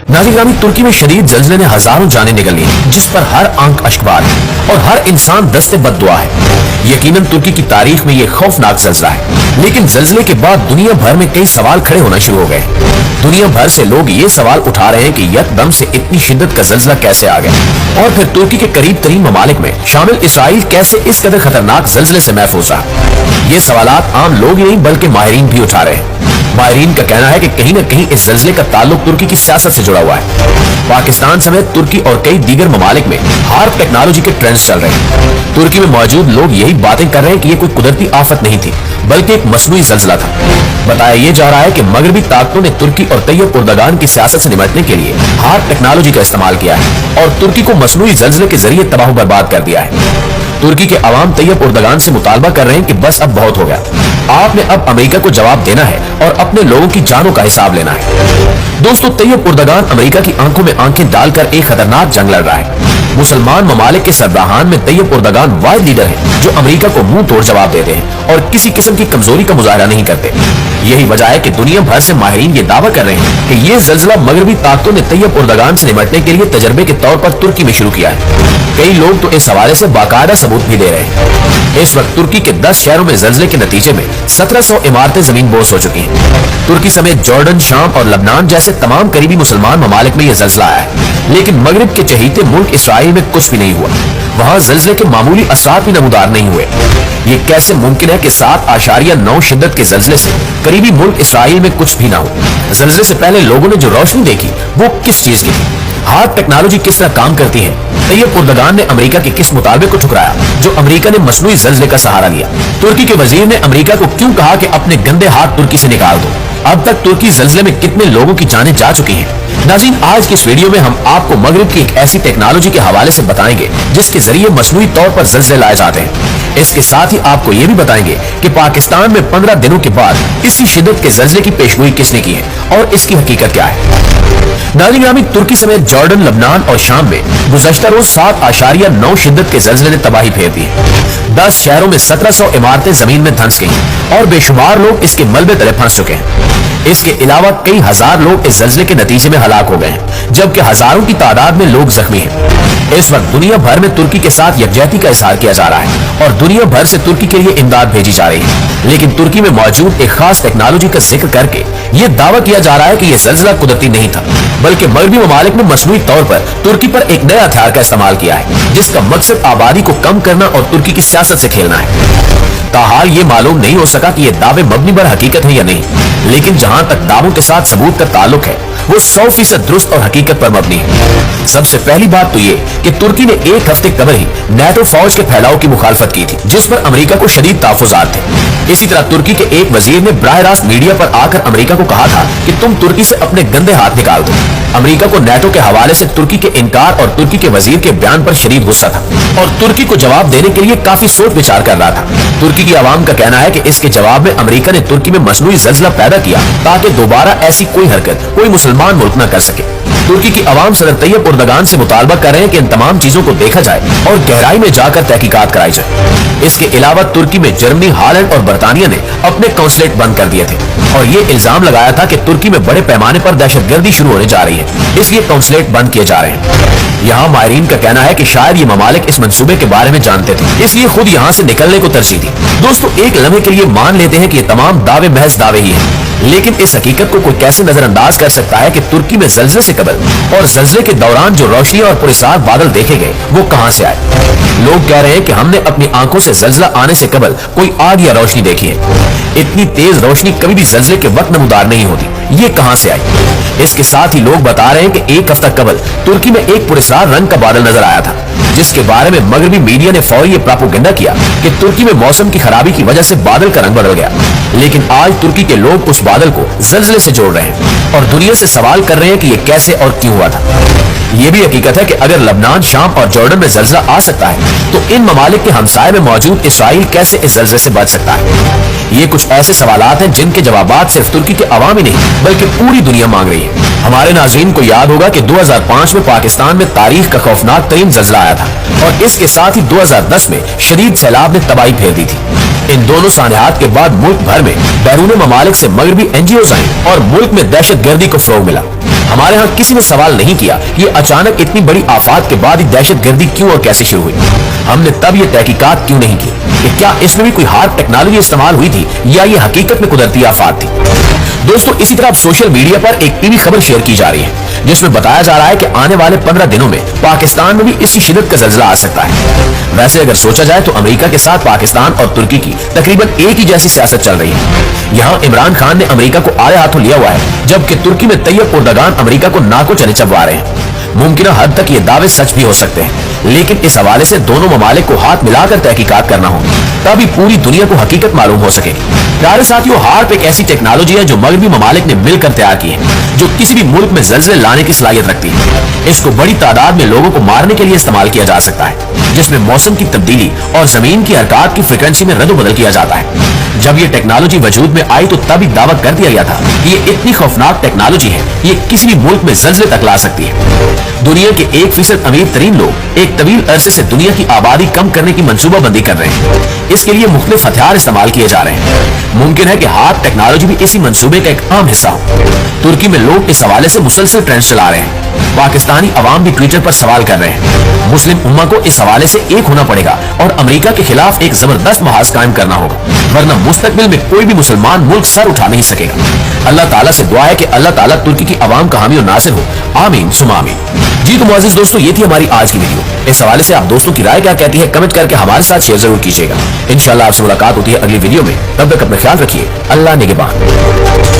नाज़रीन, तुर्की में शदीद जल्जले ने हजारों जानें निगल ली, जिस पर हर आंख अश्कबार है और हर इंसान दस्ते बद्दुआ है। यकीनन तुर्की की तारीख में यह खौफनाक जल्जला है, लेकिन जल्जले के बाद दुनिया भर में कई सवाल खड़े होना शुरू हो गए। दुनिया भर से लोग ये सवाल उठा रहे हैं कि यकदम से इतनी शिद्दत का जल्जला कैसे आ गया और फिर तुर्की के करीब तरीन ममालिक में शामिल इसराइल कैसे इस कदर खतरनाक जल्जले से महफूज रहा। ये सवालात आम लोग ही नहीं बल्कि माहिरीन भी उठा रहे हैं। माहिरीन का कहना है कि कहीं न कहीं इस जल्जले का ताल्लुक तुर्की की सियासत से जुड़ा हुआ है। पाकिस्तान समेत तुर्की और कई दीगर ममालिक में हार्प टेक्नोलॉजी के ट्रेंड्स चल रहे हैं। तुर्की में मौजूद लोग यही बातें कर रहे हैं कि ये कोई कुदरती आफत नहीं थी बल्कि एक मसनूई जल्जला था। बताया ये जा रहा है कि मगरबी ताकतों ने तुर्की और तैयब उर्दगान की सियासत से निपटने के लिए हार्प टेक्नोलॉजी का इस्तेमाल किया है और तुर्की को मसनूई जल्जले के जरिए तबाह बर्बाद कर दिया है। तुर्की के अवाम तैयब उर्दगान से मुतालबा कर रहे हैं कि बस अब बहुत हो गया, आपने अब अमेरिका को जवाब देना है और अपने लोगों की जानों का हिसाब लेना है। दोस्तों, तैयब उर्दगान अमेरिका की आंखों में आंखें डालकर एक खतरनाक जंग लड़ रहा है। मुसलमान ममालिक के सरबराहान में तैयब उर्दगान वाहिद लीडर है जो अमेरिका को मुंह तोड़ जवाब देते हैं और किसी किस्म की कमजोरी का मुजाहरा नहीं करते। यही वजह है कि दुनिया भर से माहिरीन ये दावा कर रहे हैं कि ये जल्जला मगरबी ताकतों ने तैयब उर्दगान से निपटने के लिए तजर्बे के तौर पर तुर्की में शुरू किया है। कई लोग तो इस हवाले से बाकायदा सबूत भी दे रहे हैं। इस वक्त तुर्की के 10 शहरों में जल्जले के नतीजे में 1700 इमारतें जमीन बोस हो चुकी हैं। तुर्की समेत जॉर्डन, शाम और लबनान जैसे तमाम करीबी मुसलमान ममालिक में यह जल्जला आया है, लेकिन मगरिब के चहीते मुल्क इसराइल में कुछ भी नहीं हुआ। वहां जल्जले के मामूली असरात भी नमूदार नहीं हुए। ये कैसे मुमकिन है कि 7.9 शिद्दत के जल्जले से करीबी मुल्क इसराइल में कुछ भी ना हो? जल्जले से पहले लोगों ने जो रोशनी देखी वो किस चीज की थी? हार्प टेक्नोलॉजी किस तरह काम करती है? तैयब उर्दगान ने अमेरिका के किस मुतालबे को ठुकराया जो अमेरिका ने मसनूई जल्जले का सहारा लिया? तुर्की के वजीर ने अमेरिका को क्यों कहा कि अपने गंदे हाथ तुर्की से निकाल दो? अब तक तुर्की जल्जले में कितने लोगों की जानें जा चुकी हैं? नाज़रीन, आज की इस वीडियो में हम आपको मगरिब की एक ऐसी टेक्नोलॉजी के हवाले से बताएंगे जिसके जरिए मसनूई तौर पर जल्जले लाए जाते हैं। इसके साथ ही आपको ये भी बताएंगे कि पाकिस्तान में 15 दिनों के बाद इसी शिद्दत के जल्जले की पेशगोई किसने की है और इसकी हकीकत क्या है। नाज़रीन, तुर्की समेत जॉर्डन, लबनान और शाम में गुज़श्ता रोज 7.9 शिद्दत के जल्जले ने तबाही फेर दी। 10 शहरों में 1700 इमारतें जमीन में धंस गईं और बेशुमार लोग इसके मलबे तले फंस चुके हैं। इसके अलावा कई हजार लोग इस जल्जले के नतीजे में हलाक हो गए हैं, जबकि हजारों की तादाद में लोग जख्मी हैं। इस वक्त दुनिया भर में तुर्की के साथ यकजहती का इजहार किया जा रहा है और दुनिया भर से तुर्की के लिए इमदाद भेजी जा रही है, लेकिन तुर्की में मौजूद एक खास टेक्नोलॉजी का जिक्र करके ये दावा किया जा रहा है कि यह जल्जला कुदरती नहीं था, बल्कि मगरबी ममालिक ने मसनूई तौर पर तुर्की पर एक नया हथियार का इस्तेमाल किया है जिसका मकसद आबादी को कम करना और तुर्की की सियासत से खेलना है। ताहाल ये मालूम नहीं हो सका कि ये दावे मबनी पर हकीकत है या नहीं, लेकिन जहां तक दावों के साथ सबूत का ताल्लुक है वो 100% दुरुस्त और हकीकत पर मबनी है। सबसे पहली बात तो ये कि तुर्की ने एक हफ्ते कबल ही नाटो फौज के फैलाव की मुखालफत की थी, जिस पर अमेरिका को शदीद तहफ्फुज़ात थे। इसी तरह तुर्की के एक वजीर ने बराह रास्त मीडिया पर आकर अमेरिका को कहा था कि तुम तुर्की से अपने गंदे हाथ निकाल दो। अमेरिका को नाटो के हवाले से तुर्की के इनकार और तुर्की के वजीर के बयान पर शदीद गुस्सा था और तुर्की को जवाब देने के लिए काफी सोच विचार कर रहा था। तुर्की की आवाम का कहना है कि इसके जवाब में अमेरिका ने तुर्की में मसनूई जल्जला पैदा किया ताकि दोबारा ऐसी कोई हरकत कोई मुसलमान मुल्क न कर सके। तुर्की की आवाम सदर तैयब उर्दगान से मुतालबा कर रहे हैं कि इन तमाम चीजों को देखा जाए और गहराई में जाकर तहकीकात कराई जाए। इसके अलावा तुर्की में जर्मनी, हालैंड और बरतानिया ने अपने कौंसलेट बंद कर दिए थे और ये इल्जाम लगाया था कि तुर्की में बड़े पैमाने पर दहशतगर्दी शुरू होने जा रही है, इसलिए कौंसलेट बंद किए जा रहे हैं। यहाँ माहिरीन का कहना है कि शायद ये ममालिक इस मंसूबे के बारे में जानते थे, इसलिए खुद यहाँ से निकलने को तरजीह दी। दोस्तों, एक लम्हे के लिए मान लेते हैं कि ये तमाम दावे महज दावे ही हैं, लेकिन इस हकीकत को कोई कैसे नजरअंदाज कर सकता है कि तुर्की में जल्जले से कबल और जल्जले के दौरान जो रोशनी और पुरस्कार बादल देखे गए वो कहां से आए? लोग कह रहे हैं कि हमने अपनी आंखों से जल्जला आने से कबल कोई आग या रोशनी देखी है। इतनी तेज रोशनी कभी भी जल्जले के वक्त नमूदार नहीं होती, ये कहां से आई? इसके साथ ही लोग बता रहे हैं कि एक हफ्ता कबल तुर्की में एक पुरस्कार रंग का बादल नजर आया था, जिसके बारे में मगरबी मीडिया ने फौरी ये प्रोपेगेंडा किया कि तुर्की में मौसम की खराबी की वजह से बादल का रंग बदल गया। लेकिन आज तुर्की के लोग उस बादल को जल्जले से जोड़ रहे हैं और दुनिया से सवाल कर रहे हैं कि ये कैसे और क्यों हुआ था। ये भी हकीकत है कि अगर लबनान, शाम और जॉर्डन में जल्जला आ सकता है तो इन ममालिक के हमसाये में मौजूद इसराइल कैसे इस जल्जले से बच सकता है? ये कुछ ऐसे सवालात हैं जिनके जवाबात सिर्फ तुर्की के अवाम ही नहीं बल्कि पूरी दुनिया मांग रही है। हमारे नाज़रीन को याद होगा कि 2005 में पाकिस्तान में तारीख का खौफनाक तरीन जल्जला आया था और इसके साथ ही 2010 में शदीद सैलाब ने तबाही फेर दी थी। इन दोनों सानहात के बाद मुल्क भर में बैरून ममालिक से मगरबी NGOs आए और मुल्क में दहशत गर्दी को फरोग मिला। हमारे यहाँ किसी ने सवाल नहीं किया कि ये अचानक इतनी बड़ी आफात के बाद ही दहशत गर्दी क्यों और कैसे शुरू हुई। हमने तब ये तहकीकात क्यों नहीं की कि क्या इसमें भी कोई हार्ड टेक्नोलॉजी इस्तेमाल हुई थी या ये हकीकत में कुदरती आफात थी। दोस्तों, इसी तरह अब सोशल मीडिया पर एक टीवी खबर शेयर की जा रही है जिसमें बताया जा रहा है कि आने वाले 15 दिनों में पाकिस्तान में भी इसी शिद्दत का ज़ल्ज़ला आ सकता है। वैसे अगर सोचा जाए तो अमेरिका के साथ पाकिस्तान और तुर्की की तकरीबन एक ही जैसी सियासत चल रही है। यहाँ इमरान खान ने अमेरिका को आड़े हाथों लिया हुआ है, जबकि तुर्की में तैयब उर्दगान अमेरिका को नाको चने चबवा रहे हैं। मुमकिन हद तक ये दावे सच भी हो सकते हैं, लेकिन इस हवाले से दोनों ममालिक को हाथ मिलाकर तहकीकात करना होगी, तभी पूरी दुनिया को हकीकत मालूम हो सकेगी। प्यारे साथियों, हार्प एक ऐसी टेक्नोलॉजी है जो मगरबी ममालिक ने मिलकर तैयार की है, जो किसी भी मुल्क में ज़ल्ज़ले लाने की सलाहियत रखती है। इसको बड़ी तादाद में लोगों को मारने के लिए इस्तेमाल किया जा सकता है, जिसमें मौसम की तब्दीली और जमीन की हरकत की फ्रिक्वेंसी में रद्द-बदल किया जाता है। जब ये टेक्नोलॉजी वजूद में आई तो तभी दावा कर दिया गया था कि ये इतनी खौफनाक टेक्नोलॉजी है, ये किसी भी मुल्क में ज़ल्ज़ले तक ला सकती है। दुनिया के 1% अमीर तरीन लोग एक तवील अरसे से दुनिया की आबादी कम करने की मंसूबाबंदी कर रहे हैं। इसके लिए मुख्तलिफ हथियार इस्तेमाल किए जा रहे हैं। मुमकिन है कि हार्प टेक्नोलॉजी भी इसी मंसूबे का एक अहम हिस्सा हो। तुर्की में लोग इस हवाले से मुसलसल ट्रेंड चला रहे हैं। पाकिस्तानी अवाम भी ट्विटर पर सवाल कर रहे हैं। मुस्लिम उम्मा को इस हवाले से एक होना पड़ेगा और अमेरिका के खिलाफ एक जबरदस्त महाज कायम करना होगा, वरना मुस्तकबिल में कोई भी मुसलमान मुल्क सर उठा नहीं सकेगा। अल्लाह ताला से दुआ है कि अल्लाह ताला तुर्की की अवाम का हामी और नासिर हो। आमीन सुमा आमीन। जी तो मुअज़्ज़िज़ दोस्तों, ये थी हमारी आज की वीडियो। इस हवाले से आप दोस्तों की राय क्या कहती है कमेंट करके हमारे साथ शेयर जरूर कीजिएगा। इंशाअल्लाह आपसे मुलाकात होती है अगली वीडियो में। तब तक अपना ख्याल रखिए। अल्लाह निगहबान।